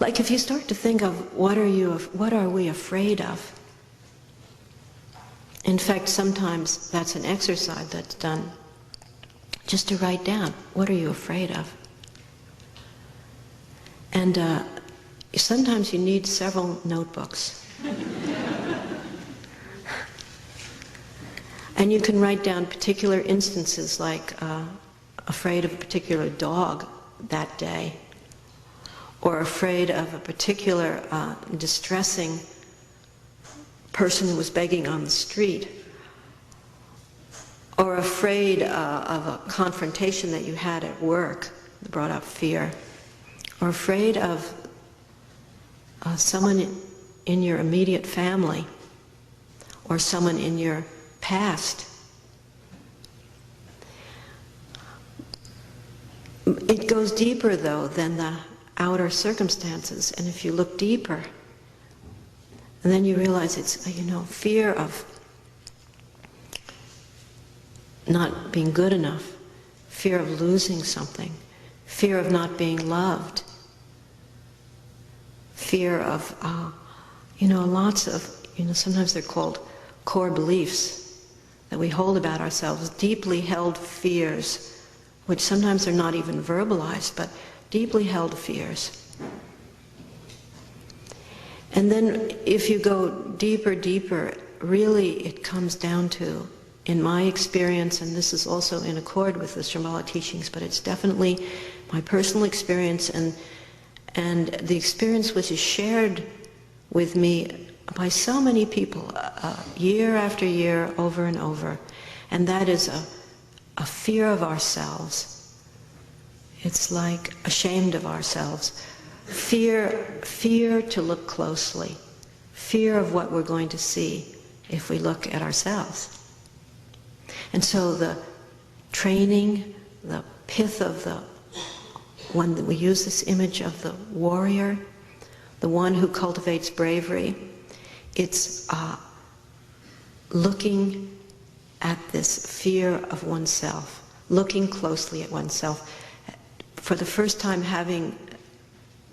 Like if you start to think of what are we afraid of? In fact, sometimes that's an exercise that's done just to write down, what are you afraid of? And sometimes you need several notebooks. And you can write down particular instances, like afraid of a particular dog that day, or afraid of a particular distressing person who was begging on the street, or afraid of a confrontation that you had at work that brought up fear, or afraid of someone in your immediate family, or someone in your past. It goes deeper, though, than the outer circumstances, and if you look deeper, and then you realize it's, fear of not being good enough, fear of losing something, fear of not being loved, fear of, lots of, sometimes they're called core beliefs that we hold about ourselves, deeply held fears, which sometimes are not even verbalized, but deeply held fears. And then if you go deeper, really it comes down to, in my experience, and this is also in accord with the Shambhala teachings, but it's definitely my personal experience and the experience which is shared with me by so many people year after year, over and over, and that is a fear of ourselves. It's like ashamed of ourselves. Fear to look closely. Fear of what we're going to see if we look at ourselves. And so the training, the pith of the one that we use this image of the warrior, the one who cultivates bravery, it's looking at this fear of oneself, looking closely at oneself. For the first time having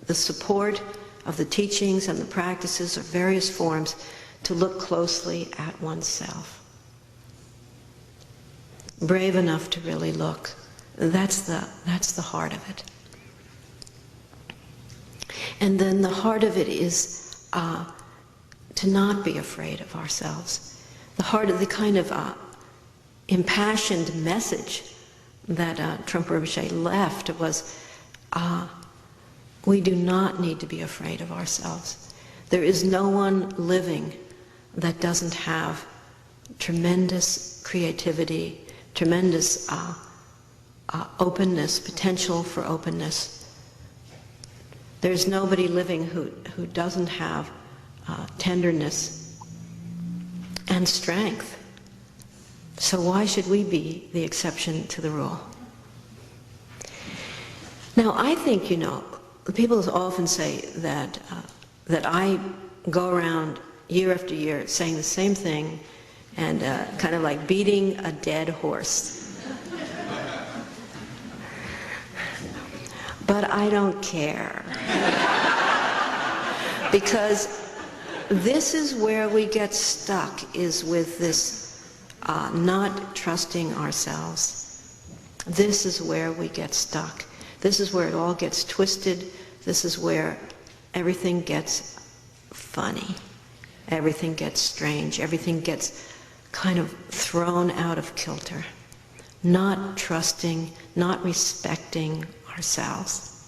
the support of the teachings and the practices of various forms to look closely at oneself. Brave enough to really look. That's the heart of it. And then the heart of it is to not be afraid of ourselves. The heart of the kind of impassioned message that Trungpa Rinpoche left was, we do not need to be afraid of ourselves. There is no one living that doesn't have tremendous creativity, tremendous openness, potential for openness. There's nobody living who doesn't have tenderness and strength. So why should we be the exception to the rule? Now, I think, people often say that I go around year after year saying the same thing and kind of like beating a dead horse. But I don't care. Because this is where we get stuck, is with this not trusting ourselves. This is where we get stuck. This is where it all gets twisted. This is where everything gets funny. Everything gets strange. Everything gets kind of thrown out of kilter. Not trusting, not respecting ourselves.